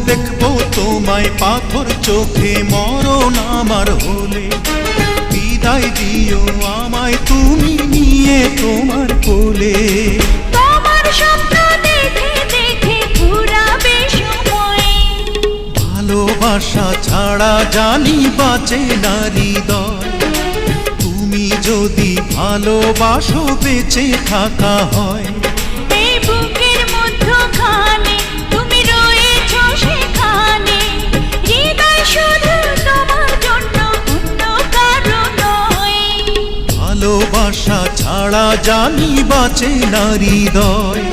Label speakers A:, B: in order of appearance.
A: দেখবো তোমায় পাথর চোখে মরণ আমার হলে। বিদায় দিও আমায় তুমি নিয়ে তোমার কোলে।
B: তোমার স্বপ্ন দেখে দেখে ঘুরাবে সময়।
A: ভালোবাসা ছাড়া জানি বাঁচে না হৃদয়। তুমি যদি ভালোবাসো বেঁচে থাকা হয়।
B: এই বুকের মধ্যখানে তুমি রয়েছো সেখানে। হৃদয় শুধু তোমার জন্য, অন্য কারো নয়।
A: ভালোবাসা ছাড়া জানি বাঁচে না হৃদয়।